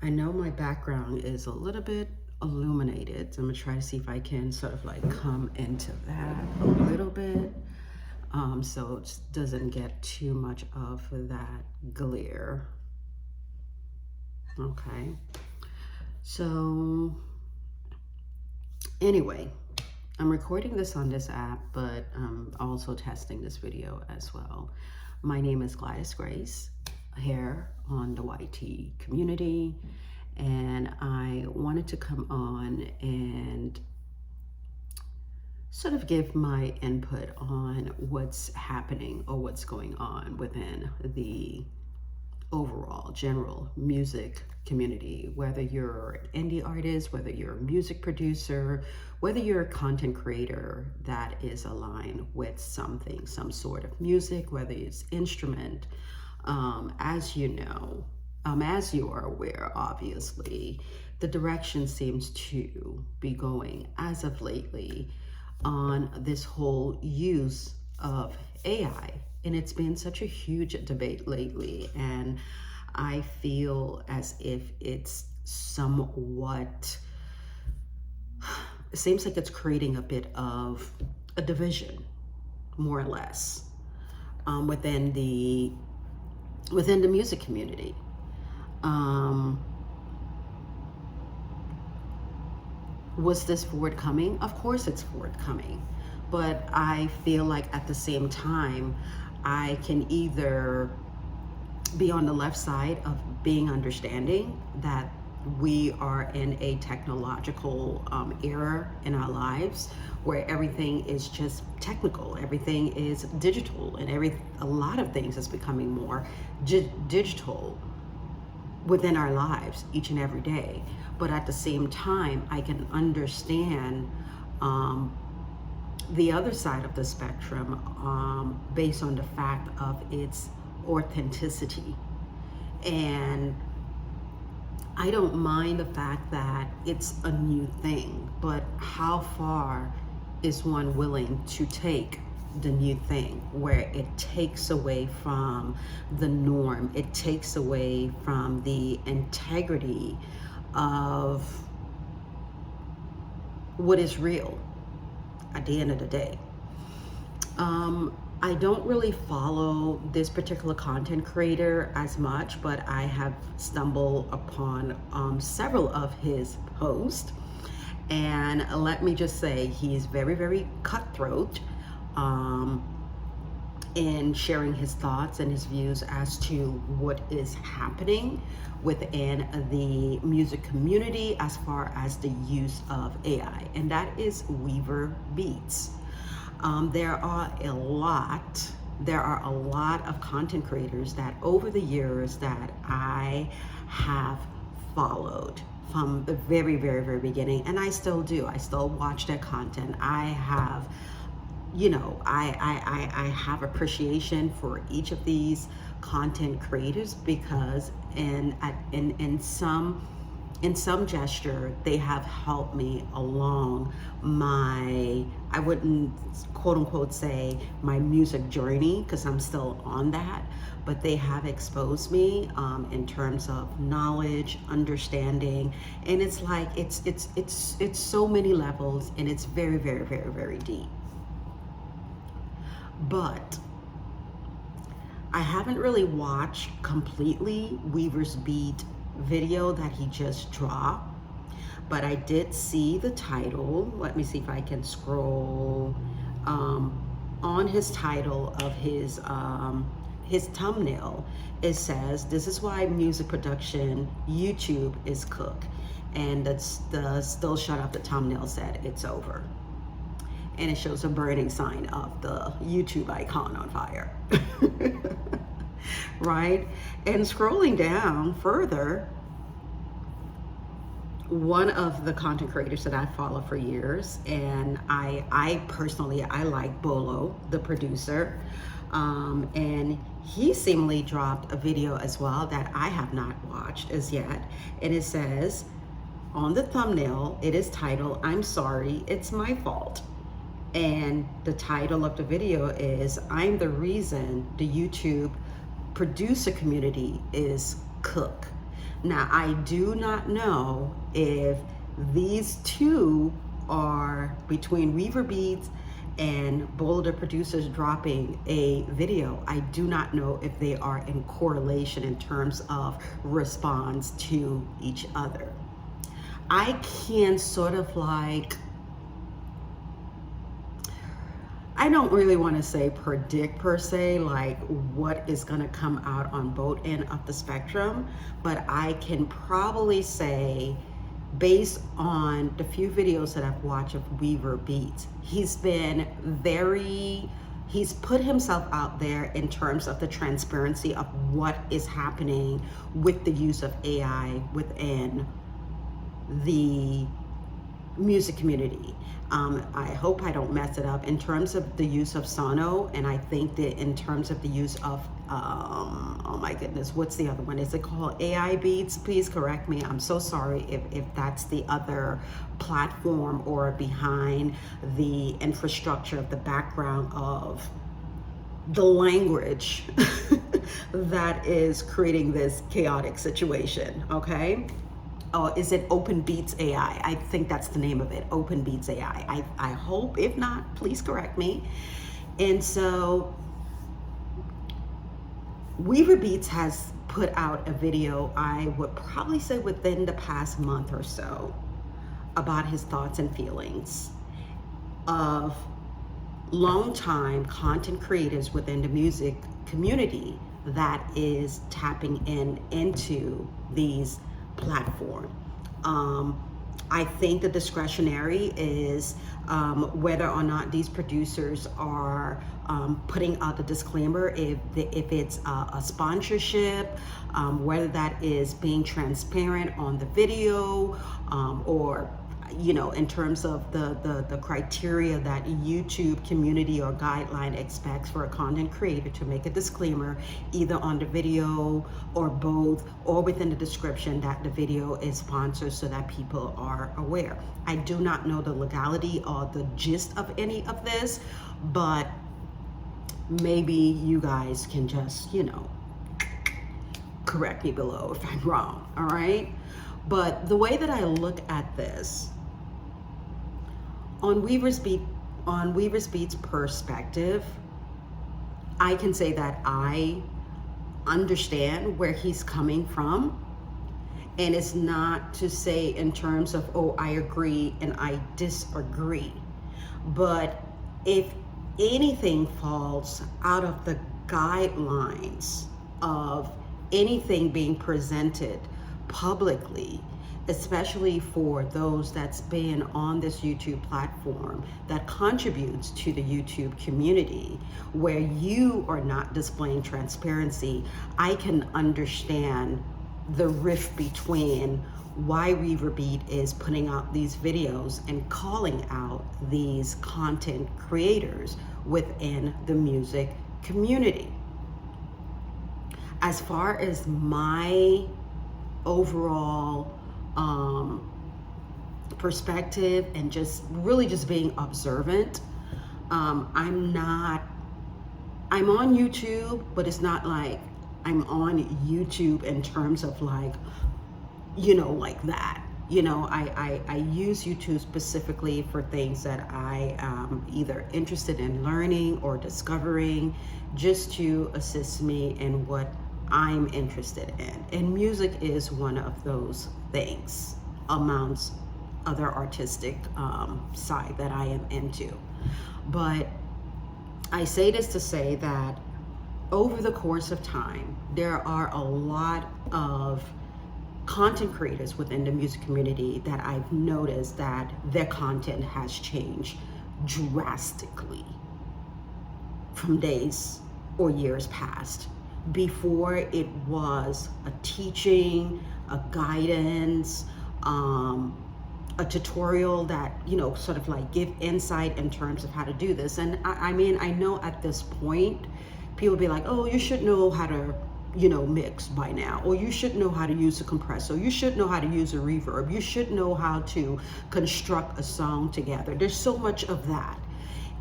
I know my background is a little bit illuminated, so I'm gonna try to see if I can sort of like come into that a little bit, so it doesn't get too much of that glare. Okay, so anyway, I'm recording this on this app, but I'm also testing this video as well. My name is Gladys Grace here on the YT community, and I wanted to come on and sort of give my input on what's happening or what's going on within the overall general music community, whether you're an indie artist, whether you're a music producer, whether you're a content creator that is aligned with something, some sort of music, whether it's instrument. As you know, as you are aware, obviously, the direction seems to be going as of lately on this whole use of AI. And it's been such a huge debate lately. And I feel as if it's somewhat, it seems like it's creating a bit of a division, more or less, within the music community. Was this forthcoming? Of course it's forthcoming. But I feel like at the same time, I can either be on the left side of being understanding that we are in a technological era in our lives where everything is just technical, everything is digital, and a lot of things is becoming more digital within our lives each and every day. But at the same time, I can understand the other side of the spectrum based on the fact of its authenticity. And I don't mind the fact that it's a new thing, but how far is one willing to take the new thing where it takes away from the norm, it takes away from the integrity of what is real at the end of the day. I don't really follow this particular content creator as much, but I have stumbled upon several of his posts. And let me just say, he's very, very cutthroat in sharing his thoughts and his views as to what is happening within the music community as far as the use of AI, and that is Weaver Beats. There are a lot of content creators that over the years that I have followed from the very, very, very beginning, and I still do. I still watch their content. I have, I have appreciation for each of these content creators because in some gesture they have helped me along my, I wouldn't quote unquote say my music journey because I'm still on that, but they have exposed me in terms of knowledge, understanding, and it's like it's so many levels, and it's very, very, very, very deep. But I haven't really watched completely Weaver's Beat video that he just dropped, but I did see the title. Let me see if I can scroll on his title of his thumbnail. It says, "This is why music production YouTube is cooked," and that's the still shut up. The thumbnail said it's over, and it shows a burning sign of the YouTube icon on fire. Right? And scrolling down further, one of the content creators that I follow for years, and I personally, I like Bolo, the producer, and he seemingly dropped a video as well that I have not watched as yet, and it says, on the thumbnail, it is titled, "I'm sorry, it's my fault." And the title of the video is, "I'm the reason the YouTube producer community is cooked." Now, I do not know if these two are between Weaver Beats and Boulder Producers dropping a video. I do not know if they are in correlation in terms of response to each other. I can sort of like, I don't really want to say predict per se, like what is going to come out on both end of the spectrum, but I can probably say, based on the few videos that I've watched of Weaver Beats, he's put himself out there in terms of the transparency of what is happening with the use of AI within the music community. I hope I don't mess it up in terms of the use of Sono, and I think that in terms of the use of oh my goodness, what's the other one? Is it called AI Beats? Please correct me. I'm so sorry if that's the other platform or behind the infrastructure of the background of the language that is creating this chaotic situation, okay? Oh, is it Open Beats AI? I think that's the name of it, Open Beats AI. I hope, if not, please correct me. And so Weaver Beats has put out a video, I would probably say within the past month or so, about his thoughts and feelings of longtime content creators within the music community that is tapping into these platform. I think the discretionary is whether or not these producers are putting out the disclaimer, if it's a sponsorship, whether that is being transparent on the video, or in terms of the criteria that YouTube community or guideline expects for a content creator to make a disclaimer, either on the video or both, or within the description that the video is sponsored so that people are aware. I do not know the legality or the gist of any of this, but maybe you guys can just, correct me below if I'm wrong, all right? But the way that I look at this, on Weaver's Beats perspective, I can say that I understand where he's coming from. And it's not to say in terms of, oh, I agree and I disagree. But if anything falls out of the guidelines of anything being presented publicly, especially for those that's been on this YouTube platform that contributes to the YouTube community, where you are not displaying transparency, I can understand the rift between why Weaver Beat is putting out these videos and calling out these content creators within the music community. As far as my overall perspective and just really just being observant, I'm on YouTube, but it's not like I'm on YouTube in terms of like, like that. I use YouTube specifically for things that I am either interested in learning or discovering, just to assist me in what I'm interested in. And music is one of those things amongst other artistic side that I am into. But I say this to say that over the course of time, there are a lot of content creators within the music community that I've noticed that their content has changed drastically from days or years past. Before, it was a teaching, a guidance, a tutorial that, sort of like give insight in terms of how to do this. And I mean, I know at this point, people be like, oh, you should know how to, mix by now, or you should know how to use a compressor, you should know how to use a reverb, you should know how to construct a song together. There's so much of that.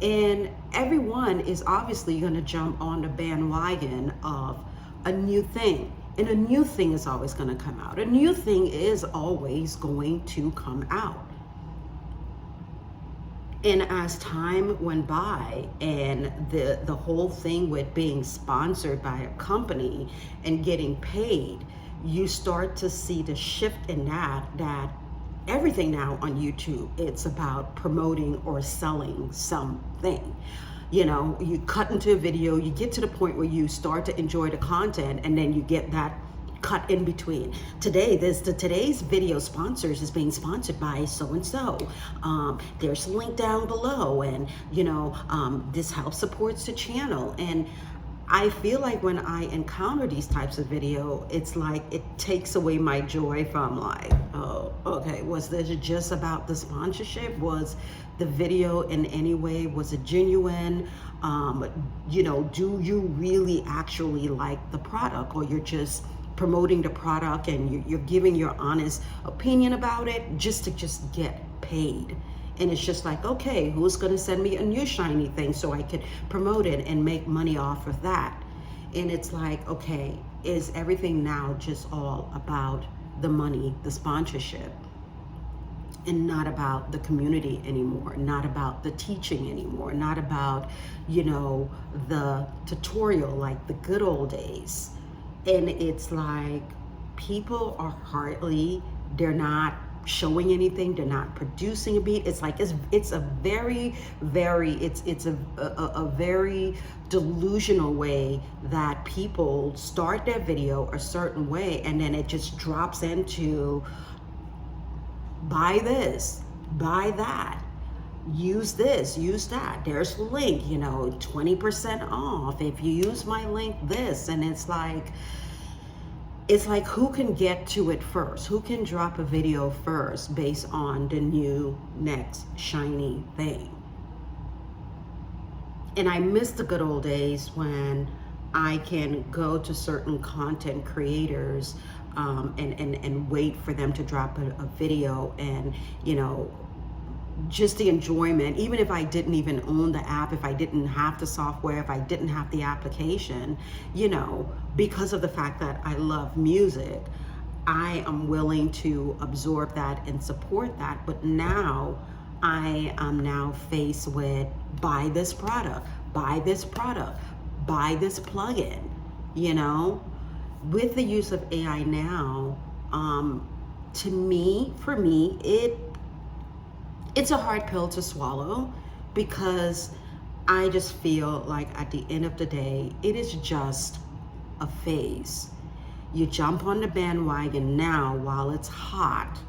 And everyone is obviously going to jump on the bandwagon of a new thing. And a new thing is always going to come out. A new thing is always going to come out. And as time went by, and the whole thing with being sponsored by a company and getting paid, you start to see the shift in that everything now on YouTube, it's about promoting or selling something. You know, you cut into a video, you get to the point where you start to enjoy the content, and then you get that cut in between. Today's video sponsors is being sponsored by so and so. There's a link down below, and this helps supports the channel. And I feel like when I encounter these types of video, it's like it takes away my joy from, like, oh, okay, was this just about the sponsorship? Was the video in any way, was it genuine? Do you really actually like the product, or you're just promoting the product and you're giving your honest opinion about it just to get paid? And it's just like, okay, who's going to send me a new shiny thing so I can promote it and make money off of that? And it's like, okay, is everything now just all about the money, the sponsorship, and not about the community anymore, not about the teaching anymore, not about, the tutorial like the good old days? And it's like people are they're not showing anything, they're not producing a beat. It's like it's a very delusional way that people start their video a certain way, and then it just drops into buy this, buy that, use this, use that, there's the link, 20% off if you use my link, this. And it's like who can get to it first, who can drop a video first based on the new next shiny thing. And I miss the good old days when I can go to certain content creators and wait for them to drop a video, and just the enjoyment, even if I didn't even own the app, if I didn't have the software, if I didn't have the application, because of the fact that I love music, I am willing to absorb that and support that. But now I am now faced with buy this product, buy this product, buy this plugin, with the use of AI now. For me, it's a hard pill to swallow, because I just feel like at the end of the day, it is just a phase. You jump on the bandwagon now while it's hot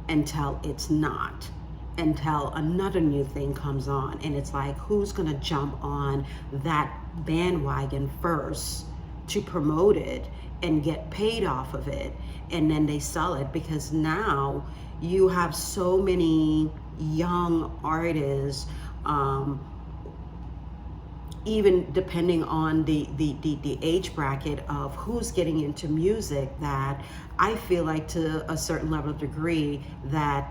until it's not, until another new thing comes on. And it's like, who's gonna jump on that bandwagon first to promote it and get paid off of it, and then they sell it? Because now you have so many young artists, even depending on the age bracket of who's getting into music, that I feel like to a certain level of degree that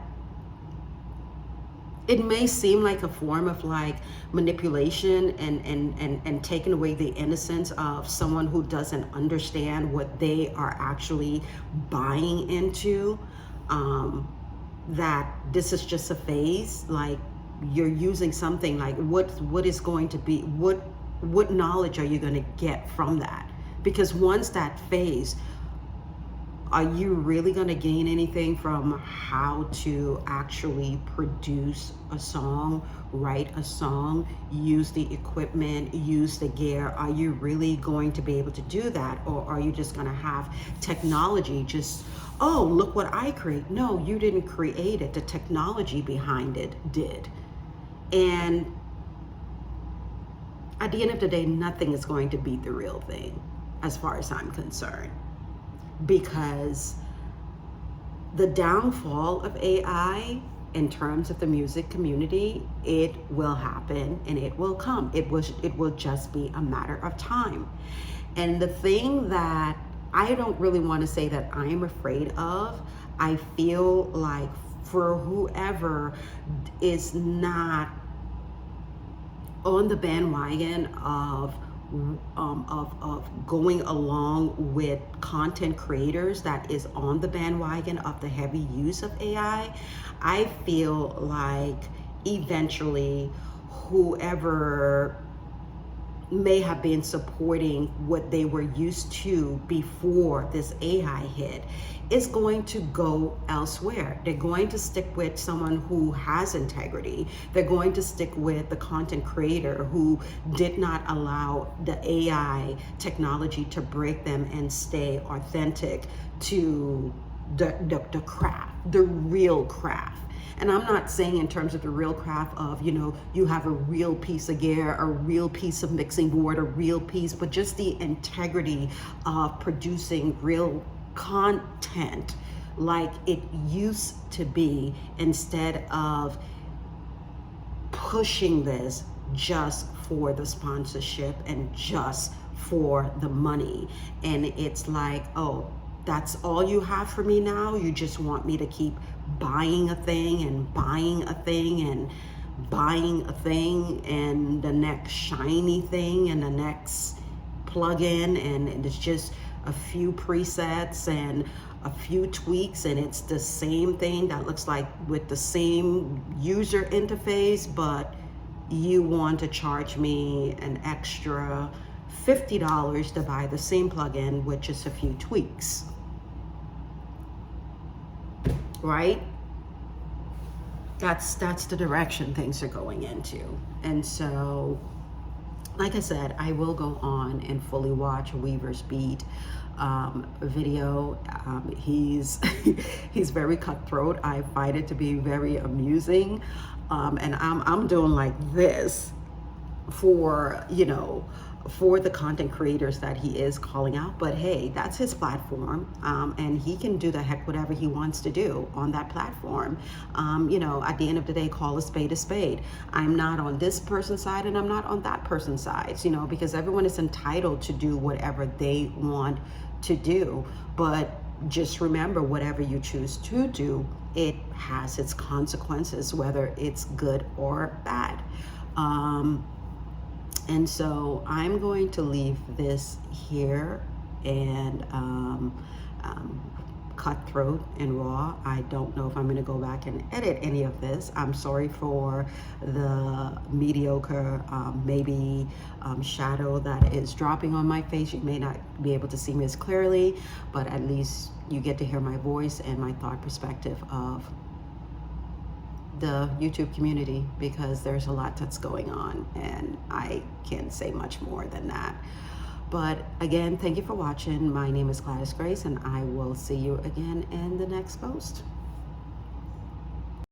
it may seem like a form of like manipulation and taking away the innocence of someone who doesn't understand what they are actually buying into, that this is just a phase. Like, you're using something, like what is going to be, what knowledge are you going to get from that? Because once that phase, are you really going to gain anything from how to actually produce a song, write a song, use the equipment, use the gear? Are you really going to be able to do that? Or are you just going to have technology just, oh, look what I create? No, you didn't create it. The technology behind it did. And at the end of the day, nothing is going to beat the real thing, as far as I'm concerned. Because the downfall of AI in terms of the music community, it will happen and it will come. It will just be a matter of time. And the thing that I don't really want to say that I'm afraid of, I feel like for whoever is not on the bandwagon of of going along with content creators that is on the bandwagon of the heavy use of AI, I feel like eventually whoever may have been supporting what they were used to before this AI hit is going to go elsewhere. They're going to stick with someone who has integrity. They're going to stick with the content creator who did not allow the AI technology to break them and stay authentic to the craft, the real craft. And I'm not saying in terms of the real craft of, you have a real piece of gear, a real piece of mixing board, a real piece, but just the integrity of producing real content like it used to be, instead of pushing this just for the sponsorship and just for the money. And it's like, oh, that's all you have for me now? You just want me to keep buying a thing and buying a thing and buying a thing and the next shiny thing and the next plug-in, and it's just a few presets and a few tweaks, and it's the same thing that looks like with the same user interface, but you want to charge me an extra $50 to buy the same plugin with just a few tweaks, right? That's the direction things are going into. And so, like I said, I will go on and fully watch Weaver's Beat video. He's he's very cutthroat. I find it to be very amusing, and I'm doing like this for for the content creators that he is calling out. But hey, that's his platform, and he can do the heck whatever he wants to do on that platform. At the end of the day, call a spade a spade. I'm not on this person's side and I'm not on that person's side, because everyone is entitled to do whatever they want to do. But just remember, whatever you choose to do, it has its consequences, whether it's good or bad. And so I'm going to leave this here, and cutthroat and raw. I don't know if I'm going to go back and edit any of this. I'm sorry for the mediocre, maybe shadow that is dropping on my face. You may not be able to see me as clearly, but at least you get to hear my voice and my thought perspective of the YouTube community, because there's a lot that's going on and I can't say much more than that. But again, thank you for watching. My name is Gladys Grace, and I will see you again in the next post.